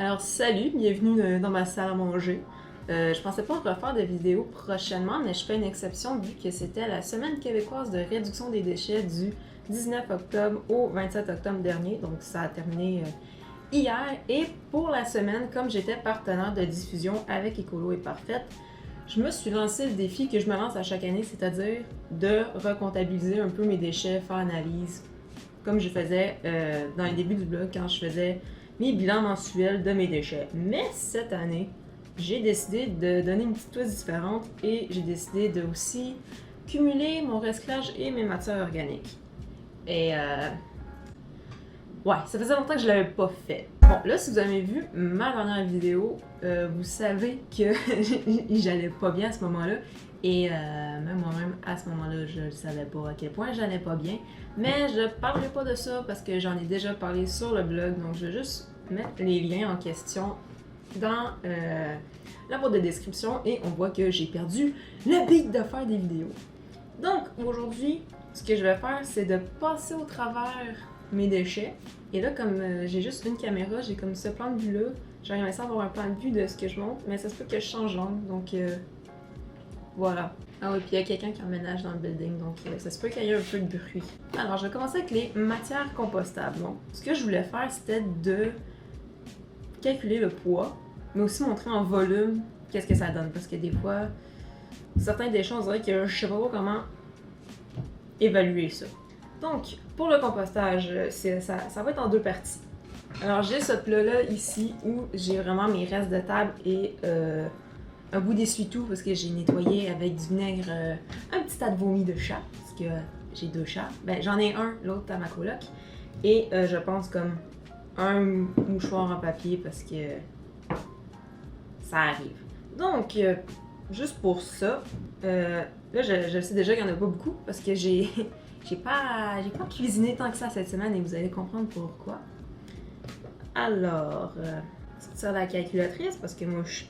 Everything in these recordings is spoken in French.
Alors salut, bienvenue dans ma salle à manger. Je pensais pas refaire de vidéo prochainement, mais je fais une exception vu que c'était la semaine québécoise de réduction des déchets du 19 octobre au 27 octobre dernier, donc ça a terminé hier. Et pour la semaine, comme j'étais partenaire de diffusion avec Écolo et Parfaite, je me suis lancé le défi que je me lance à chaque année, c'est-à-dire de recomptabiliser un peu mes déchets, faire analyse, comme je faisais dans les débuts du blog quand je faisais mes bilans mensuels de mes déchets. Mais cette année, j'ai décidé de donner une petite twist différente et j'ai décidé de aussi cumuler mon recyclage et mes matières organiques. Et ouais, ça faisait longtemps que je l'avais pas fait. Bon, là, si vous avez vu ma dernière vidéo, vous savez que j'allais pas bien à ce moment-là. Et même moi-même, à ce moment-là, je ne savais pas à quel point j'allais pas bien. Mais je parlerai pas de ça parce que j'en ai déjà parlé sur le blog. Donc, je vais juste mettre les liens en question dans la boîte de description. Et on voit que j'ai perdu l'habitude de faire des vidéos. Donc, aujourd'hui, ce que je vais faire, c'est de passer au travers mes déchets. Et là, comme j'ai juste une caméra, j'ai comme ce plan de vue-là. J'aurais aimé ça avoir un plan de vue de ce que je montre, mais ça se peut que je change d'angle. Donc, voilà. Ah oui, puis il y a quelqu'un qui emménage dans le building, donc ça se peut qu'il y ait un peu de bruit. Alors, je vais commencer avec les matières compostables. Donc, ce que je voulais faire, c'était de calculer le poids, mais aussi montrer en volume qu'est-ce que ça donne. Parce que des fois, certains déchets, on dirait que je sais pas comment évaluer ça. Donc, pour le compostage, ça va être en deux parties. Alors, j'ai ce plat-là ici où j'ai vraiment mes restes de table et un bout d'essuie-tout parce que j'ai nettoyé avec du vinaigre un petit tas de vomi de chat, parce que j'ai deux chats. Ben, j'en ai un, l'autre à ma coloc. Et je pense comme un mouchoir en papier parce que ça arrive. Donc, juste pour ça, là, je sais déjà qu'il n'y en a pas beaucoup parce que j'ai pas cuisiné tant que ça cette semaine et vous allez comprendre pourquoi. Alors, sortir la calculatrice parce que moi, je suis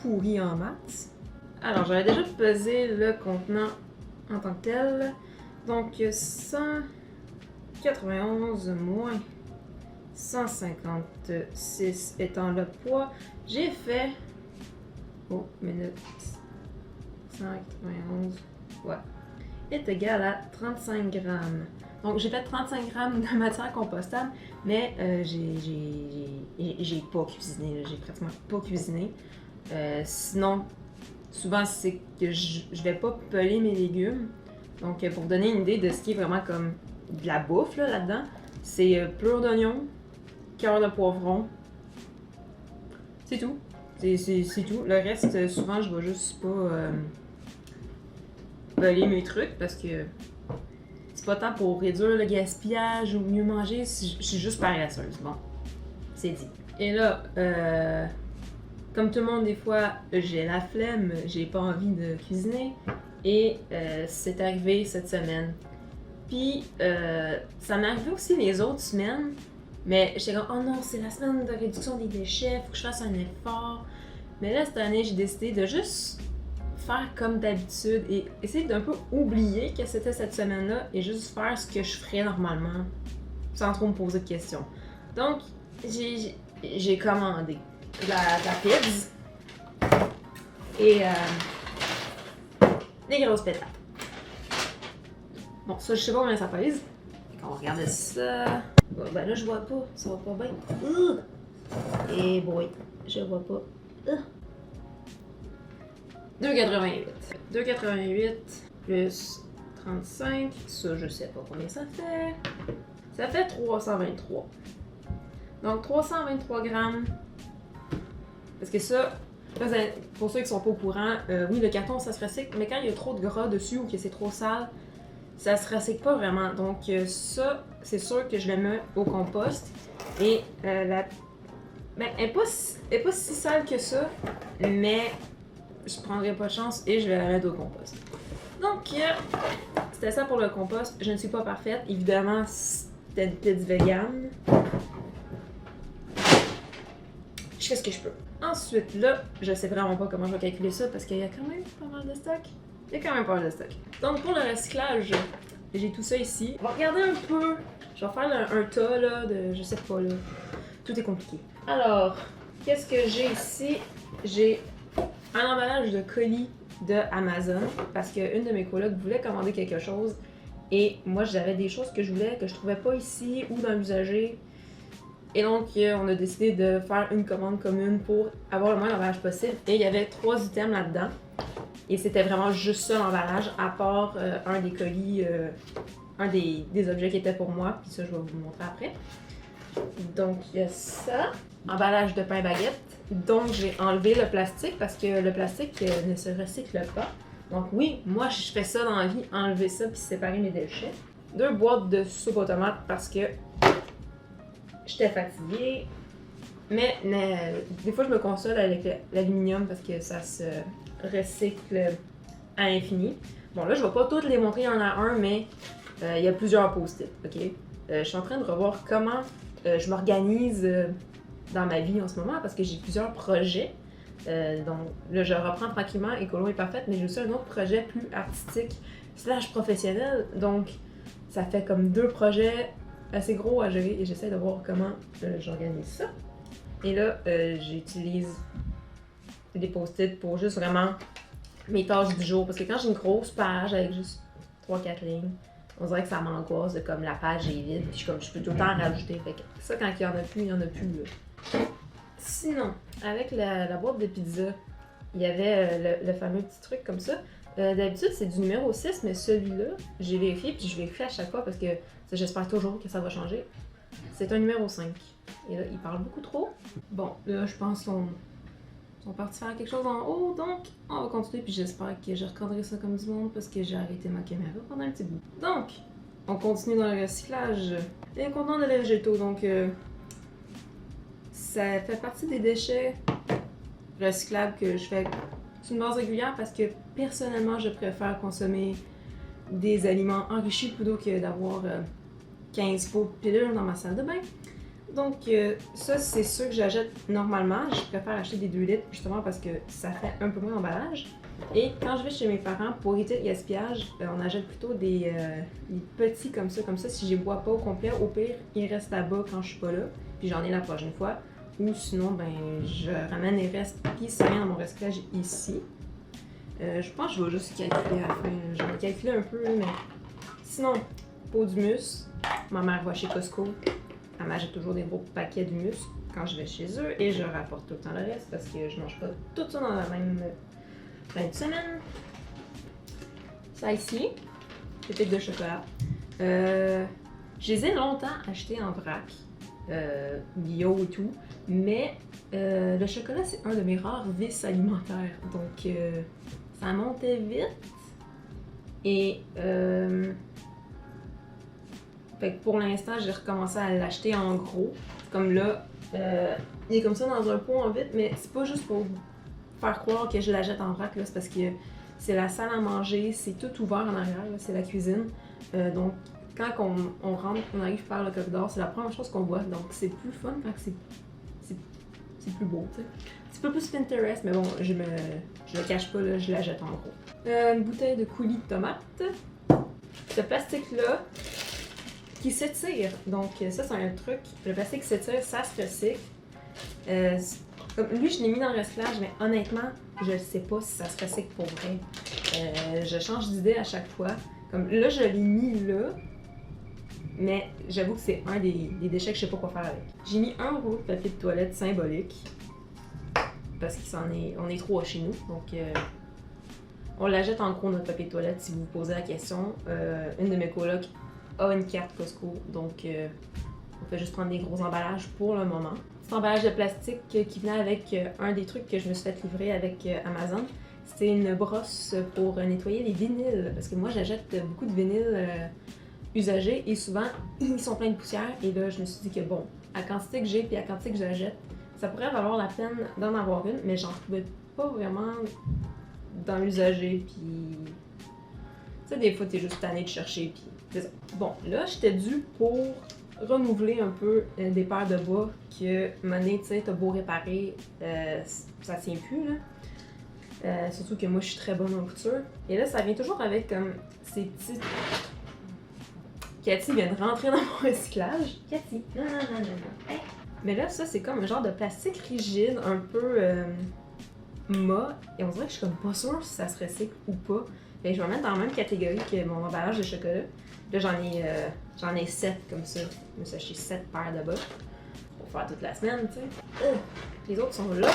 pourrie en maths. Alors, j'avais déjà pesé le contenant en tant que tel. Donc, 191 moins 156 étant le poids, j'ai fait... Oh, minute. 191, ouais. Est égal à 35 grammes. Donc, j'ai fait 35 grammes de matière compostable, mais j'ai pas cuisiné, j'ai pratiquement pas cuisiné. Sinon, souvent, c'est que je vais pas peler mes légumes. Donc, pour donner une idée de ce qui est vraiment comme de la bouffe là-dedans, c'est pleure d'oignon, cœur de poivron. C'est tout. C'est tout. Le reste, souvent, je vais juste pas peler mes trucs parce que c'est pas tant pour réduire le gaspillage ou mieux manger, je suis juste paresseuse. Bon, c'est dit. Et là, comme tout le monde, des fois, j'ai la flemme, j'ai pas envie de cuisiner. Et c'est arrivé cette semaine. Puis, ça m'est arrivé aussi les autres semaines. Mais j'étais comme, oh non, c'est la semaine de réduction des déchets, faut que je fasse un effort. Mais là, cette année, j'ai décidé de juste faire comme d'habitude et essayer d'un peu oublier que c'était cette semaine-là et juste faire ce que je ferais normalement, sans trop me poser de questions. Donc, j'ai commandé la pizza et des grosses pétates. Bon, ça, je sais pas combien ça pèse. On va regarder ça. Bon, ben là, je vois pas. Ça va pas bien. Et boy, je vois pas. 2,88. 2,88 plus 35. Ça, je sais pas combien ça fait. Ça fait 323. Donc, 323 grammes. Parce que ça, pour ceux qui sont pas au courant, oui, le carton, ça se recycle, mais quand il y a trop de gras dessus ou que c'est trop sale, ça se recycle pas vraiment. Donc, ça, c'est sûr que je le mets au compost. Et elle est pas si sale que ça, mais je prendrai pas de chance et je vais la mettre au compost. Donc, c'était ça pour le compost. Je ne suis pas parfaite. Évidemment, c'était une pizza vegan. Je fais ce que je peux. Ensuite, là, je sais vraiment pas comment je vais calculer ça parce qu'il y a quand même pas mal de stock. Il y a quand même pas mal de stock. Donc, pour le recyclage, j'ai tout ça ici. On va regarder un peu. Je vais faire un tas, là, de... Je sais pas, là. Tout est compliqué. Alors, qu'est-ce que j'ai ici? J'ai un emballage de colis de Amazon parce qu'une de mes colocs voulait commander quelque chose et moi j'avais des choses que je voulais que je trouvais pas ici ou dans l'usager. Et donc, on a décidé de faire une commande commune pour avoir le moins d'emballage possible. Et il y avait 3 items là-dedans. Et c'était vraiment juste ça l'emballage, à part un des colis, un des objets qui était pour moi. Puis ça, je vais vous le montrer après. Donc, il y a ça. Emballage de pain baguette. Donc, j'ai enlevé le plastique parce que le plastique ne se recycle pas. Donc oui, moi, je fais ça dans la vie, enlever ça puis séparer mes déchets. 2 boîtes de soupe aux tomates parce que j'étais fatiguée. Mais des fois, je me console avec l'aluminium parce que ça se recycle à l'infini. Bon, là, je vais pas toutes les montrer, il y en a un, mais il y a plusieurs post-it, ok? Je suis en train de revoir comment je m'organise dans ma vie en ce moment parce que j'ai plusieurs projets. Donc là, je reprends tranquillement Écolo et Parfaite, mais j'ai aussi un autre projet plus artistique / professionnel. Donc, ça fait comme 2 projets assez gros à gérer et j'essaie de voir comment j'organise ça. Et là, j'utilise des post-it pour juste vraiment mes tâches du jour. Parce que quand j'ai une grosse page avec juste 3-4 lignes, on dirait que ça m'angoisse de comme la page est vide. Puis je peux tout le temps en rajouter. Fait que ça, quand il y en a plus, il y en a plus. Sinon, avec la boîte de pizza, il y avait le fameux petit truc comme ça. D'habitude, c'est du numéro 6, mais celui-là, j'ai vérifié, puis je vérifie à chaque fois parce que j'espère toujours que ça va changer. C'est un numéro 5. Et là, il parle beaucoup trop. Bon, là, je pense qu'on sont partis faire quelque chose en haut, donc on va continuer, puis j'espère que je recadrerai ça comme du monde parce que j'ai arrêté ma caméra pendant un petit bout. Donc, on continue dans le recyclage. Et content de les végétaux, donc ça fait partie des déchets recyclables que je fais sur une base régulière parce que personnellement, je préfère consommer des aliments enrichis plutôt que d'avoir 15 pots de pilules dans ma salle de bain. Donc ça, c'est sûr que j'achète normalement. Je préfère acheter des 2 litres justement parce que ça fait un peu moins d'emballage. Et quand je vais chez mes parents, pour éviter le gaspillage, on achète plutôt des petits comme ça. Comme ça, si je les bois pas au complet, au pire, ils restent là-bas quand je suis pas là. Puis j'en ai la prochaine fois. Ou sinon, ben, je ramène les restes qui ça vient dans mon recyclage ici. Je pense que je vais juste calculer à la fin. J'en ai calculé un peu, mais sinon, pot d'humus. Ma mère va chez Costco. Elle m'achète toujours des gros paquets d'humus quand je vais chez eux et je rapporte tout le temps le reste parce que je mange pas tout ça dans la même fin de semaine. Ça ici, pépites de chocolat. Je les ai longtemps achetés en vrac, bio et tout, mais le chocolat c'est un de mes rares vices alimentaires, donc ça montait vite et fait que pour l'instant, j'ai recommencé à l'acheter en gros. Comme là, il est comme ça dans un pot en vitre, mais c'est pas juste pour faire croire que je l'achète en vrac, là, c'est parce que c'est la salle à manger, c'est tout ouvert en arrière, c'est la cuisine. Donc, quand on rentre, on arrive par le corridor, c'est la première chose qu'on voit. Donc, c'est plus fun quand c'est plus beau, tu sais. Un petit peu plus Pinterest, mais bon, je le cache pas, là, je la jette en gros. Une bouteille de coulis de tomates. Ce plastique-là, qui s'étire. Donc ça, c'est un truc. Le plastique qui s'étire, ça se recycle. Comme lui, je l'ai mis dans le recyclage, mais honnêtement, je ne sais pas si ça se recycle pour vrai. Je change d'idée à chaque fois. Comme là, je l'ai mis là, mais j'avoue que c'est un des déchets que je sais pas quoi faire avec. J'ai mis un rouleau de papier de toilette symbolique, parce qu'on est 3 chez nous, donc on la jette en gros notre papier de toilette si vous vous posez la question. Une de mes colocs a une carte Costco, donc on fait juste prendre des gros emballages pour le moment. Cet emballage de plastique qui venait avec un des trucs que je me suis fait livrer avec Amazon, c'était une brosse pour nettoyer les vinyles, parce que moi j'achète beaucoup de vinyles usagés et souvent ils sont pleins de poussière, et là je me suis dit que bon, à la quantité que j'ai puis à la quantité que j'achète, ça pourrait valoir la peine d'en avoir une, mais j'en trouvais pas vraiment dans l'usager, puis tu sais, des fois t'es juste tanné de chercher, puis c'est ça. Bon, là j'étais due pour renouveler un peu des paires de bas que monnaie, tu sais, t'as beau réparer, ça tient plus, là. Surtout que moi je suis très bonne en couture. Et là, ça vient toujours avec comme ces petits. Cathy vient de rentrer dans mon recyclage. Cathy, non. Hey. Mais là, ça, c'est comme un genre de plastique rigide, un peu mat. Et on dirait que je suis comme pas sûre si ça se recycle ou pas. Fait que je vais mettre dans la même catégorie que mon emballage de chocolat. Là, j'en ai 7 comme ça. Je me suis acheté 7 paires de bas pour faire toute la semaine, tu sais. Les autres sont là.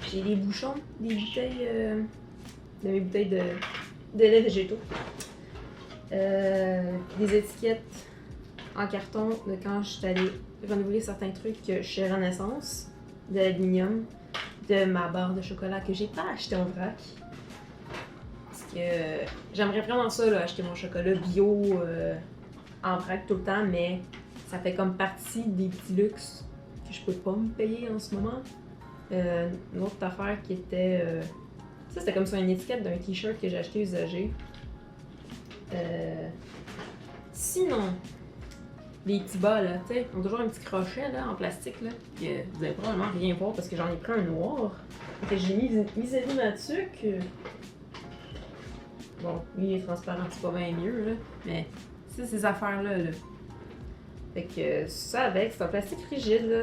J'ai des bouchons, des bouteilles de mes bouteilles de lait végétaux. Des étiquettes en carton de quand je suis allée renouveler certains trucs chez Renaissance, de l'aluminium, de ma barre de chocolat que j'ai pas acheté en vrac. Parce que j'aimerais vraiment ça, là, acheter mon chocolat bio en vrac tout le temps, mais ça fait comme partie des petits luxes que je peux pas me payer en ce moment. Une autre affaire qui était... ça, c'était comme sur une étiquette d'un t-shirt que j'ai acheté usagé. Sinon, les petits bas, là, tu sais, ont toujours un petit crochet, là, en plastique, là, que vous allez probablement rien voir parce que j'en ai pris un noir. Fait que j'ai mis Zélimatuk. Bon, lui, il est transparent, c'est pas bien mieux, là, mais c'est ces affaires-là, là. Fait que ça avec, c'est un plastique rigide, là.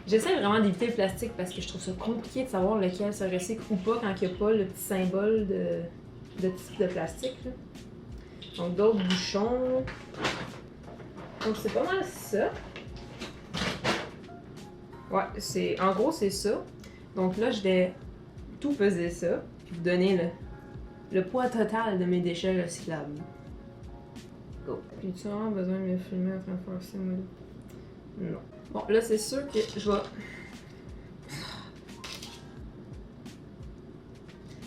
J'essaie vraiment d'éviter le plastique parce que je trouve ça compliqué de savoir lequel se recycle ou pas quand il n'y a pas le petit symbole de type de plastique, là. Donc d'autres bouchons. Donc c'est pas mal ça. Ouais, en gros c'est ça. Donc là je vais tout peser ça, puis vous donner le poids total de mes déchets recyclables. Go. Puis tu as vraiment besoin de me filmer en train de faire ça, moi? Non. Bon, là, c'est sûr que je vais...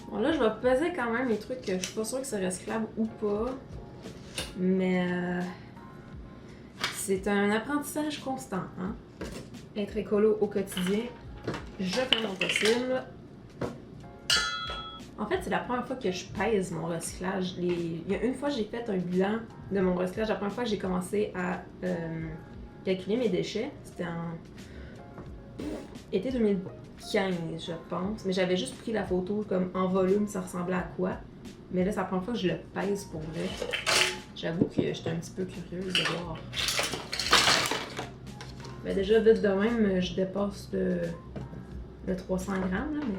Bon, là, je vais peser quand même les trucs que je suis pas sûre que c'est recyclable ou pas. Mais... c'est un apprentissage constant, hein? Être écolo au quotidien, je fais mon possible. En fait, c'est la première fois que je pèse mon recyclage. Il y a une fois, j'ai fait un bilan de mon recyclage. La première fois que j'ai commencé à calculer mes déchets, c'était en été 2015, je pense. Mais j'avais juste pris la photo comme en volume, ça ressemblait à quoi. Mais là, c'est la première fois que je le pèse pour vrai. J'avoue que j'étais un petit peu curieuse de voir. Ben déjà, vite de même, je dépasse le 300 grammes, là, mais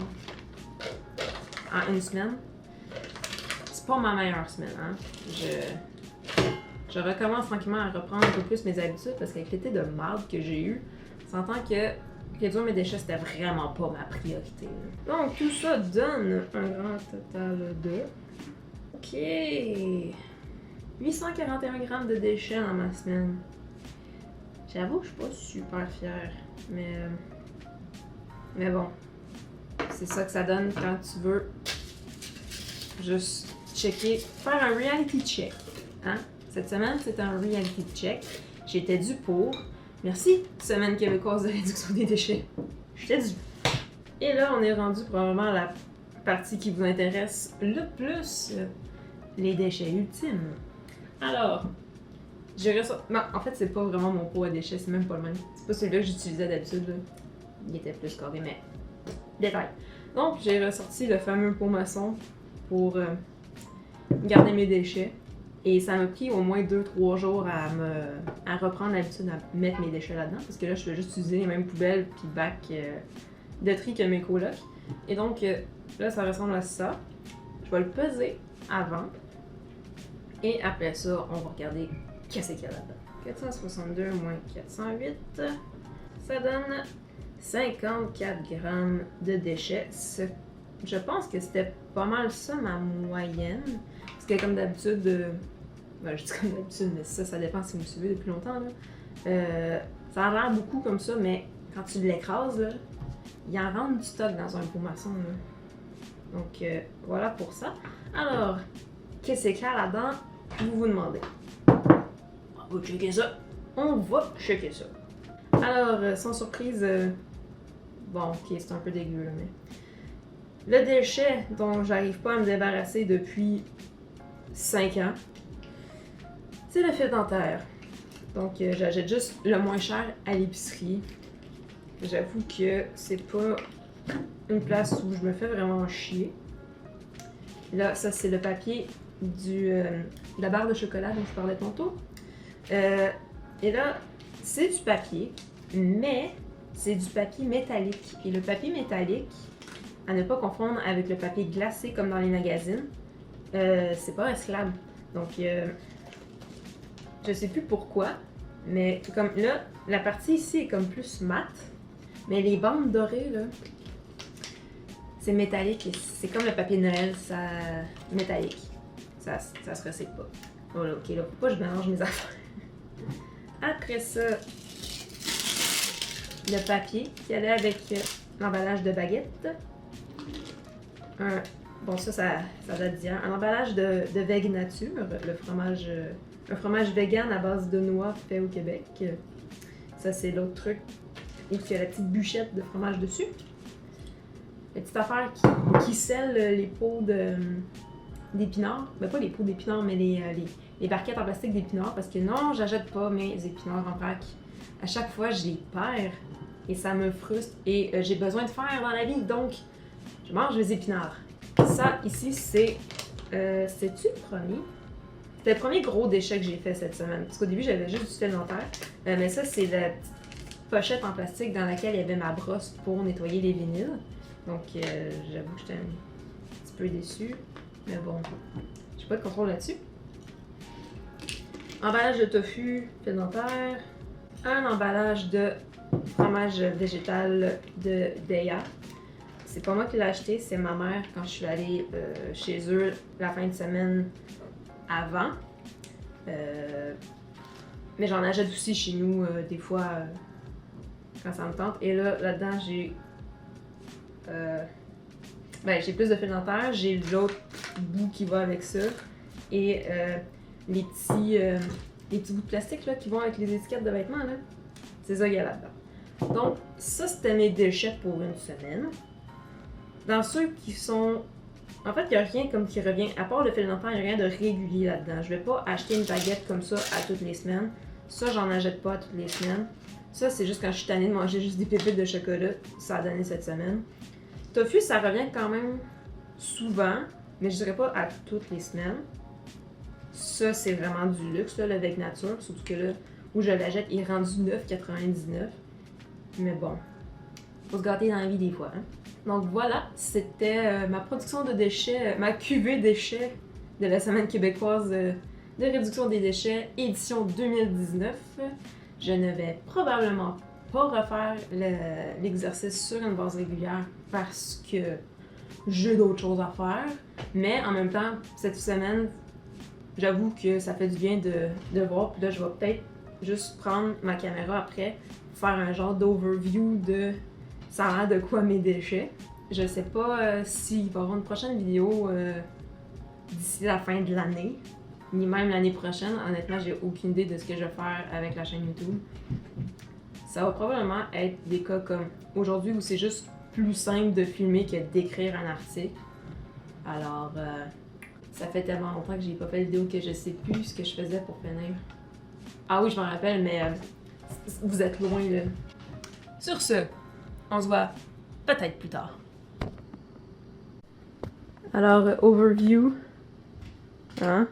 en une semaine. C'est pas ma meilleure semaine, hein. Je recommence tranquillement à reprendre un peu plus mes habitudes parce qu'avec l'été de marde que j'ai eu, on s'entend que réduire mes déchets, c'était vraiment pas ma priorité, là. Donc, tout ça donne un grand total de... OK! 841 grammes de déchets dans ma semaine. J'avoue que je suis pas super fière, mais bon, c'est ça que ça donne quand tu veux juste checker, faire un reality check, hein? Cette semaine, c'était un reality check. J'étais due pour. Merci, Semaine québécoise de réduction des déchets. J'étais due. Et là, on est rendu probablement à la partie qui vous intéresse le plus, les déchets ultimes. Alors, j'ai ressorti... Non, en fait, c'est pas vraiment mon pot à déchets, c'est même pas le même. C'est pas celui-là que j'utilisais d'habitude, là. Il était plus carré, mais... Détail. Donc, j'ai ressorti le fameux pot maçon pour garder mes déchets. Et ça m'a pris au moins 2-3 jours à reprendre l'habitude à mettre mes déchets là-dedans. Parce que là, je fais juste utiliser les mêmes poubelles puis bacs de tri que mes colocs. Et donc, là, ça ressemble à ça. Je vais le peser avant. Et après ça, on va regarder qu'est-ce qu'il y a là-dedans. 462 moins 408, ça donne 54 grammes de déchets. Je pense que c'était pas mal ça ma moyenne. Parce que comme d'habitude, ben, je dis comme d'habitude, mais ça dépend si vous me suivez depuis longtemps, là. Ça a l'air beaucoup comme ça, mais quand tu l'écrases, là, il en rentre du stock dans un pot maçon, là. Donc voilà pour ça. Alors, qu'est-ce qu'il y a là-dedans? Vous vous demandez. On va checker ça. On va checker ça. Alors, sans surprise, bon, ok, c'est un peu dégueu, là, mais... Le déchet dont j'arrive pas à me débarrasser depuis 5 ans, c'est le fil dentaire. Donc, j'achète juste le moins cher à l'épicerie. J'avoue que c'est pas une place où je me fais vraiment chier. Là, ça, c'est le papier de la barre de chocolat dont je parlais tantôt. Et là, c'est du papier, mais c'est du papier métallique. Et le papier métallique, à ne pas confondre avec le papier glacé comme dans les magazines, c'est pas recyclable. Donc, je sais plus pourquoi, mais comme là, la partie ici est comme plus mat, mais les bandes dorées, là, c'est métallique. Et c'est comme le papier de Noël, ça métallique. Ça se recycle pas. Oh là, ok, là, faut pas que je mélange mes affaires. Après ça, le papier qui allait avec l'emballage de baguette. Bon, ça date d'hier. Un emballage de Veg Nature, un fromage vegan à base de noix fait au Québec. Ça, c'est l'autre truc. Et puis, il y a la petite bûchette de fromage dessus. La petite affaire qui scelle les pots d'épinards. Ben, pas les pots d'épinards, mais les barquettes en plastique d'épinards. Parce que non, j'achète pas mes épinards en vrac. À chaque fois, je les perds. Et ça me frustre. Et j'ai besoin de fer dans la vie. Donc, je mange mes épinards. Ça, ici, c'est... c'est-tu le premier? C'était le premier gros déchet que j'ai fait cette semaine. Parce qu'au début, j'avais juste du fil dentaire. Mais ça, c'est la petite pochette en plastique dans laquelle il y avait ma brosse pour nettoyer les vinyles. Donc, j'avoue que j'étais un petit peu déçue. Mais bon, j'ai pas de contrôle là-dessus. Emballage de tofu, fil dentaire. Un emballage de fromage végétal de Daiya. C'est pas moi qui l'ai acheté, c'est ma mère quand je suis allée chez eux la fin de semaine avant. Mais j'en achète aussi chez nous des fois quand ça me tente. Et là-dedans, j'ai j'ai plus de fil dentaire, j'ai l'autre bout qui va avec ça. Et les petits bouts de plastique là, qui vont avec les étiquettes de vêtements. Là. C'est ça qu'il y a là-dedans. Donc, ça, c'était mes déchets pour une semaine. Dans ceux qui sont... En fait, il n'y a rien comme qui revient. À part le fil dentaire, il n'y a rien de régulier là-dedans. Je vais pas acheter une baguette comme ça à toutes les semaines. Ça, j'en achète pas à toutes les semaines. Ça, c'est juste quand je suis tannée de manger juste des pépites de chocolat. Ça a donné cette semaine. Tofu, ça revient quand même souvent, mais je dirais pas à toutes les semaines. Ça, c'est vraiment du luxe, là, le Veg Nature. Surtout que là, où je l'achète, il est rendu 9,99. Mais bon, faut se gâter dans la vie des fois. Hein? Donc voilà, c'était ma production de déchets, ma cuvée déchets de la Semaine québécoise de réduction des déchets, édition 2019. Je ne vais probablement pas refaire l'exercice sur une base régulière parce que j'ai d'autres choses à faire. Mais en même temps, cette semaine, j'avoue que ça fait du bien de voir. Puis là, je vais peut-être juste prendre ma caméra après, faire un genre d'overview de ça a l'air de quoi mes déchets. Je sais pas s'il va y avoir une prochaine vidéo d'ici la fin de l'année, ni même l'année prochaine. Honnêtement, j'ai aucune idée de ce que je vais faire avec la chaîne YouTube. Ça va probablement être des cas comme aujourd'hui où c'est juste plus simple de filmer que d'écrire un article. Alors, ça fait tellement longtemps que j'ai pas fait de vidéo que je sais plus ce que je faisais pour finir. Ah oui, je m'en rappelle, mais vous êtes loin là. Sur ce, on se voit peut-être plus tard. Alors, overview. Hein?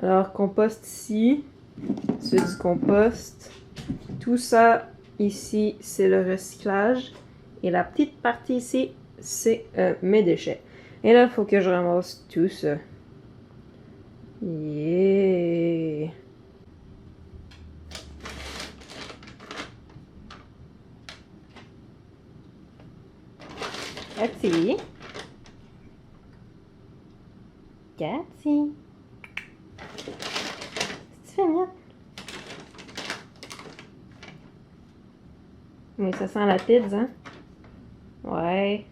Alors, compost ici. C'est du compost. Tout ça ici, c'est le recyclage. Et la petite partie ici, c'est mes déchets. Et là, il faut que je ramasse tout ça. Yeah! Cathy. Cathy. Qu'est-ce que tu fais, miette? Oui, ça sent la pizza, hein? Ouais.